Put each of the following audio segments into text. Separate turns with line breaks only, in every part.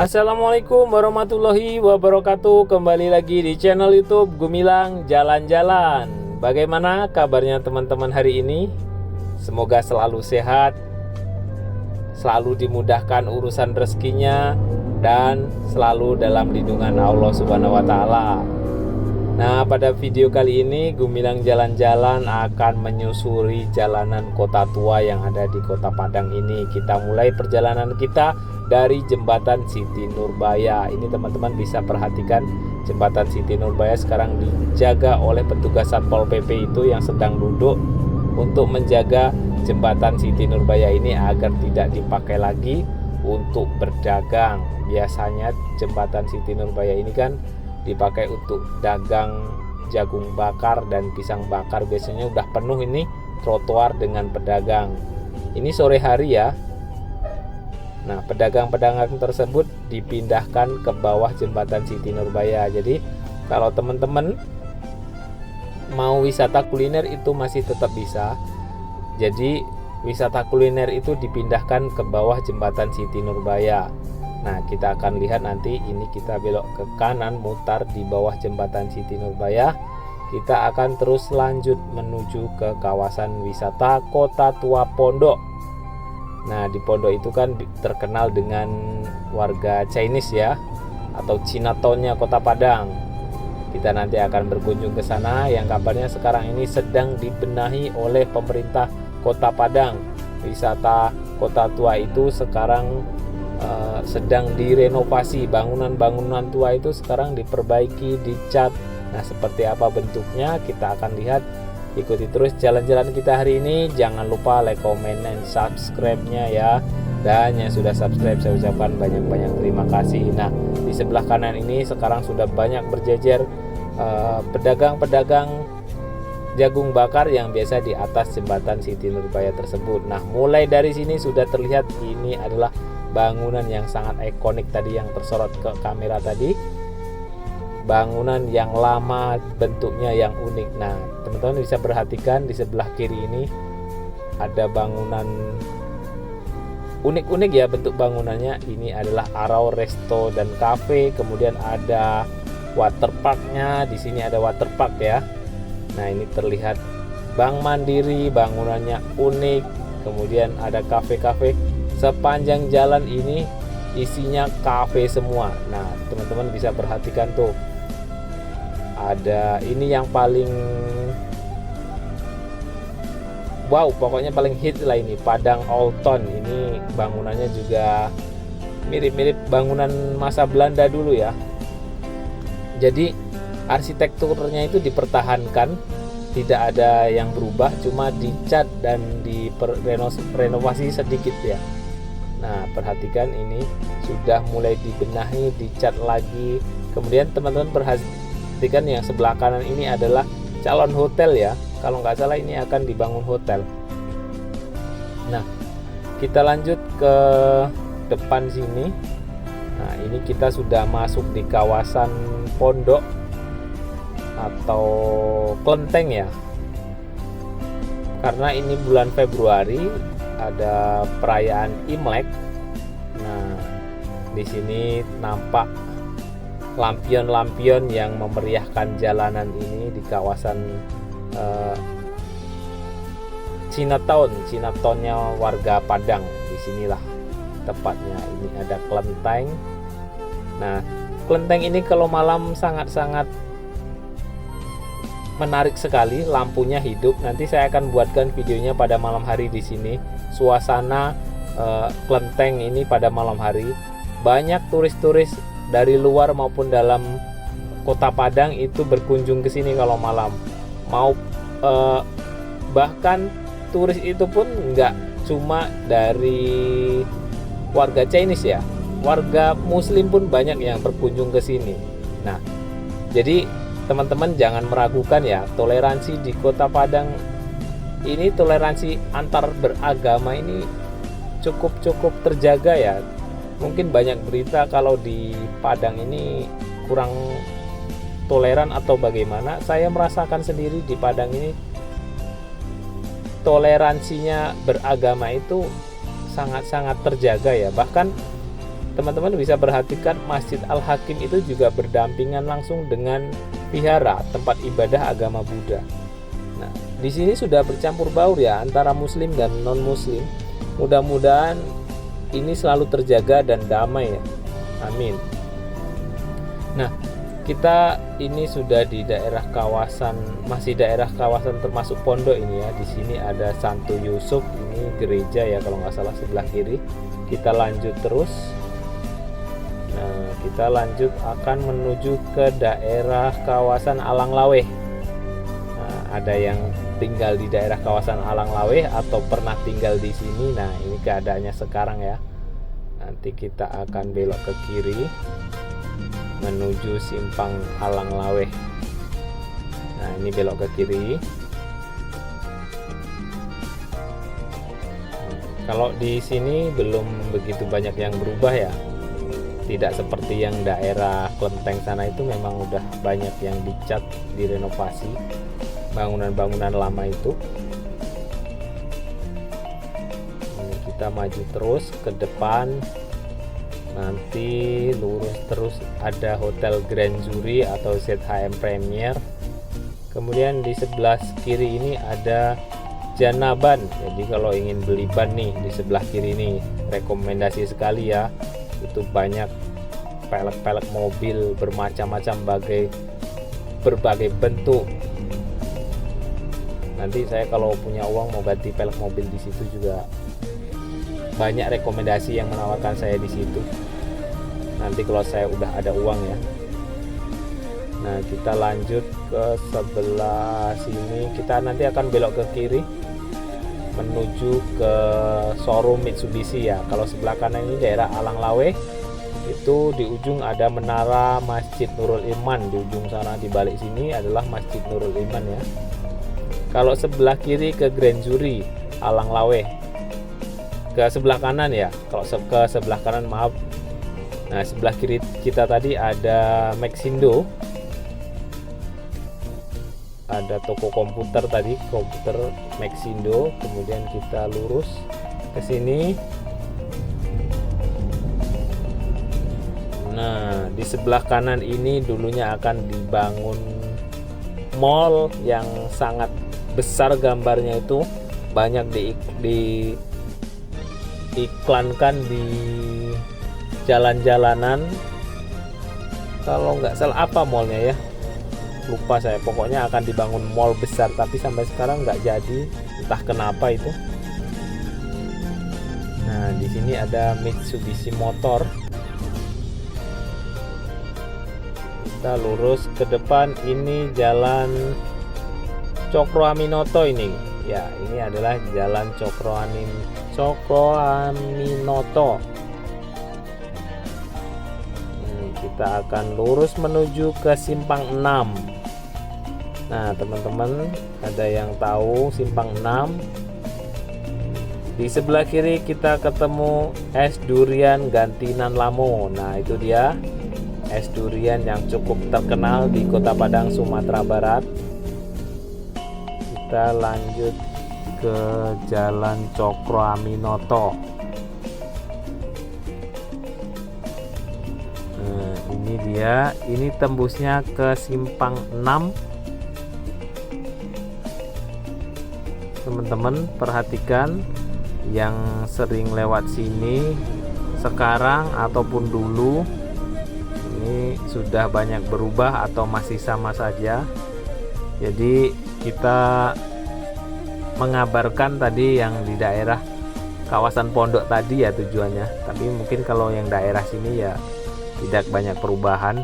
Assalamualaikum warahmatullahi wabarakatuh. Kembali lagi di channel YouTube Gumilang Jalan-Jalan. Bagaimana kabarnya teman-teman hari ini? Semoga selalu sehat, selalu dimudahkan urusan rezekinya, dan selalu dalam lindungan Allah Subhanahu wa Ta'ala. Nah, pada video kali ini Gumilang Jalan-Jalan akan menyusuri jalanan kota tua yang ada di Kota Padang ini. Kita mulai perjalanan kita dari Jembatan Siti Nurbaya. Ini teman-teman bisa perhatikan, Jembatan Siti Nurbaya sekarang dijaga oleh petugas Satpol PP itu yang sedang duduk untuk menjaga Jembatan Siti Nurbaya ini agar tidak dipakai lagi untuk berdagang. Biasanya Jembatan Siti Nurbaya ini kan dipakai untuk dagang jagung bakar dan pisang bakar. Biasanya udah penuh ini trotoar dengan pedagang. Ini sore hari ya. Nah, pedagang-pedagang tersebut dipindahkan ke bawah Jembatan Siti Nurbaya. Jadi kalau teman-teman mau wisata kuliner itu masih tetap bisa. Jadi wisata kuliner itu dipindahkan ke bawah Jembatan Siti Nurbaya. Nah, kita akan lihat nanti ini kita belok ke kanan, mutar di bawah Jembatan Siti Nurbaya. Kita akan terus lanjut menuju ke kawasan wisata Kota Tua Pondok. Nah, di Pondok itu kan terkenal dengan warga Chinese ya, atau Chinatown-nya Kota Padang. Kita nanti akan berkunjung ke sana, yang kabarnya sekarang ini sedang dibenahi oleh pemerintah Kota Padang. Wisata Kota Tua itu sekarang sedang direnovasi. Bangunan-bangunan tua itu sekarang diperbaiki, dicat. Nah, seperti apa bentuknya kita akan lihat. Ikuti terus jalan-jalan kita hari ini. Jangan lupa like, comment, dan subscribe-nya ya. Dan yang sudah subscribe saya ucapkan banyak-banyak terima kasih. Nah, di sebelah kanan ini sekarang sudah banyak berjejer pedagang-pedagang jagung bakar yang biasa di atas Jembatan Siti Nurbaya tersebut. Nah, mulai dari sini sudah terlihat ini adalah bangunan yang sangat ikonik tadi yang tersorot ke kamera tadi. Bangunan yang lama, bentuknya yang unik. Nah, teman-teman bisa perhatikan di sebelah kiri ini ada bangunan unik-unik ya bentuk bangunannya. Ini adalah Arau Resto dan Cafe. Kemudian ada waterparknya. Di sini ada waterpark ya. Nah, ini terlihat Bank Mandiri, bangunannya unik. Kemudian ada kafe-kafe. Sepanjang jalan ini isinya kafe semua. Nah, teman-teman bisa perhatikan tuh. Ada ini yang paling wow, pokoknya paling hit lah ini, Padang Old Town. Ini bangunannya juga mirip-mirip bangunan masa Belanda dulu ya. Jadi arsitekturnya itu dipertahankan, tidak ada yang berubah, cuma dicat dan direnovasi sedikit ya. Nah, perhatikan ini sudah mulai dibenahi, dicat lagi. Kemudian teman-teman perhatikan yang sebelah kanan ini adalah calon hotel ya. Kalau nggak salah ini akan dibangun hotel. Nah, kita lanjut ke depan sini. Nah, ini kita sudah masuk di kawasan Pondok atau Klenteng ya. Karena ini bulan Februari ada perayaan Imlek. Nah, di sini nampak lampion-lampion yang memeriahkan jalanan ini di kawasan Chinatown-nya warga Padang. Disinilah tepatnya. Ini ada kelenteng. Nah, kelenteng ini kalau malam sangat-sangat menarik sekali, lampunya hidup. Nanti saya akan buatkan videonya pada malam hari di sini. Suasana kelenteng ini pada malam hari. Banyak turis-turis dari luar maupun dalam Kota Padang itu berkunjung ke sini kalau malam. Bahkan turis itu pun nggak cuma dari warga Chinese ya. Warga Muslim pun banyak yang berkunjung ke sini. Nah, jadi teman-teman jangan meragukan ya, toleransi di Kota Padang ini, toleransi antar beragama ini cukup terjaga ya. Mungkin banyak berita kalau di Padang ini kurang toleran atau bagaimana. Saya merasakan sendiri di Padang ini toleransinya beragama itu sangat-sangat terjaga ya. Bahkan teman-teman bisa perhatikan Masjid Al-Hakim itu juga berdampingan langsung dengan vihara, tempat ibadah agama Buddha. Nah, di sini sudah bercampur baur ya antara muslim dan non-muslim. Mudah-mudahan ini selalu terjaga dan damai ya. Amin. Nah, kita ini sudah di daerah kawasan, masih daerah kawasan termasuk pondok ini ya. Di sini ada Santo Yusuf, ini gereja ya kalau nggak salah sebelah kiri. Kita lanjut terus. Nah, kita lanjut akan menuju ke daerah kawasan Alang Laweh. Nah, ada yang tinggal di daerah kawasan Alang Laweh atau pernah tinggal di sini. Nah, ini keadaannya sekarang ya. Nanti kita akan belok ke kiri menuju simpang Alang Laweh. Nah, ini belok ke kiri. Kalau di sini belum begitu banyak yang berubah ya. Tidak seperti yang daerah Klenteng sana, itu memang udah banyak yang dicat, direnovasi bangunan-bangunan lama itu. Ini kita maju terus ke depan. Nanti lurus terus ada Hotel Grand Zuri atau ZHM Premier. Kemudian di sebelah kiri ini ada Janaban. Jadi kalau ingin beli ban nih di sebelah kiri ini rekomendasi sekali ya. Itu banyak pelek-pelek mobil bermacam-macam, berbagai bentuk. Nanti saya kalau punya uang mau ganti pelek mobil di situ juga banyak rekomendasi yang menawarkan saya di situ. Nanti kalau saya udah ada uang ya. Nah, kita lanjut ke sebelah sini. Kita nanti akan belok ke kiri menuju ke showroom Mitsubishi ya. Kalau sebelah kanan ini daerah Alang Laweh, itu di ujung ada menara Masjid Nurul Iman. Di ujung sana di balik sini adalah Masjid Nurul Iman ya. Kalau sebelah kiri ke Grand Zuri Alang Laweh, ke sebelah kanan ya. Kalau ke sebelah kanan maaf. Nah, sebelah kiri kita tadi ada Maxindo. Ada toko komputer tadi, komputer Maxindo. Kemudian kita lurus ke sini. Nah, di sebelah kanan ini dulunya akan dibangun mall yang sangat besar, gambarnya itu banyak diiklankan di jalan-jalanan. Kalau nggak salah apa mallnya ya, lupa saya. Pokoknya akan dibangun mall besar, tapi sampai sekarang nggak jadi, entah kenapa itu. Nah, di sini ada Mitsubishi Motor. Kita lurus ke depan, ini jalan Cokro Aminoto ini. Ya, ini adalah jalan Cokro Aminoto. Kita akan lurus menuju ke Simpang 6. Nah, teman-teman, ada yang tahu Simpang 6? Di sebelah kiri kita ketemu es durian Gantinan Lamo. Nah, itu dia es durian yang cukup terkenal di Kota Padang, Sumatera Barat. Kita lanjut ke Jalan Cokro Aminoto. Nah, ini dia, ini tembusnya ke Simpang 6. Teman-teman perhatikan, yang sering lewat sini sekarang ataupun dulu ini sudah banyak berubah atau masih sama saja. Jadi kita mengabarkan tadi yang di daerah kawasan pondok tadi ya tujuannya, tapi mungkin kalau yang daerah sini ya tidak banyak perubahan.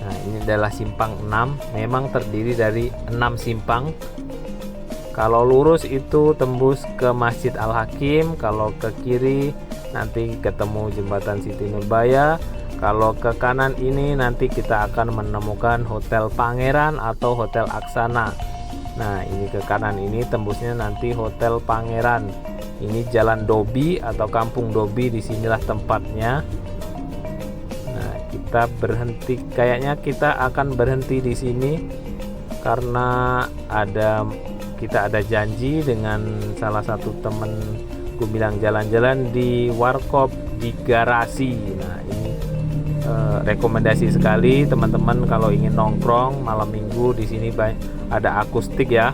Nah, ini adalah Simpang 6, memang terdiri dari 6 simpang. Kalau lurus itu tembus ke Masjid Al-Hakim, kalau ke kiri nanti ketemu Jembatan Siti Nurbaya, kalau ke kanan ini nanti kita akan menemukan Hotel Pangeran atau Hotel Aksana. Nah, ini ke kanan ini tembusnya nanti Hotel Pangeran. Ini Jalan Dobi atau Kampung Dobi, disinilah tempatnya. Nah, kita berhenti, kayaknya kita akan berhenti di sini karena kita ada janji dengan salah satu teman Gumilang jalan-jalan di Warkop di Garasi. Nah ini rekomendasi sekali teman-teman kalau ingin nongkrong malam minggu di sini. Ada akustik ya,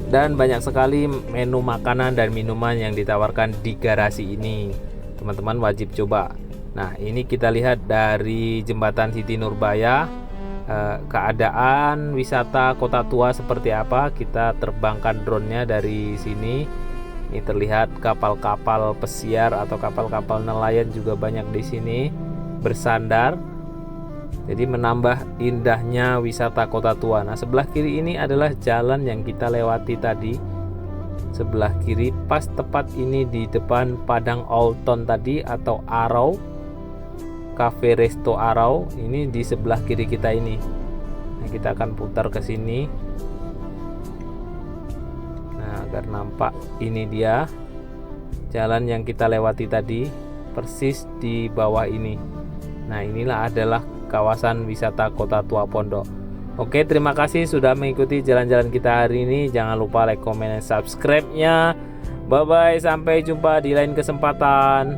dan banyak sekali menu makanan dan minuman yang ditawarkan di Garasi ini. Teman-teman wajib coba. Nah ini kita lihat dari jembatan Siti Nurbaya, keadaan wisata Kota Tua seperti apa. Kita terbangkan drone-nya dari sini. Ini terlihat kapal-kapal pesiar atau kapal-kapal nelayan juga banyak di sini bersandar. Jadi menambah indahnya wisata Kota Tua. Nah sebelah kiri ini adalah jalan yang kita lewati tadi. Sebelah kiri pas tepat ini di depan Padang Old Town tadi atau Arau, Cafe Resto Arau. Ini di sebelah kiri kita ini. Nah kita akan putar ke sini. Nah agar nampak, ini dia jalan yang kita lewati tadi, persis di bawah ini. Nah inilah adalah kawasan wisata Kota Tua Pondok. Oke, terima kasih sudah mengikuti jalan-jalan kita hari ini. Jangan lupa like, comment, dan subscribe-nya. Bye bye, sampai jumpa di lain kesempatan.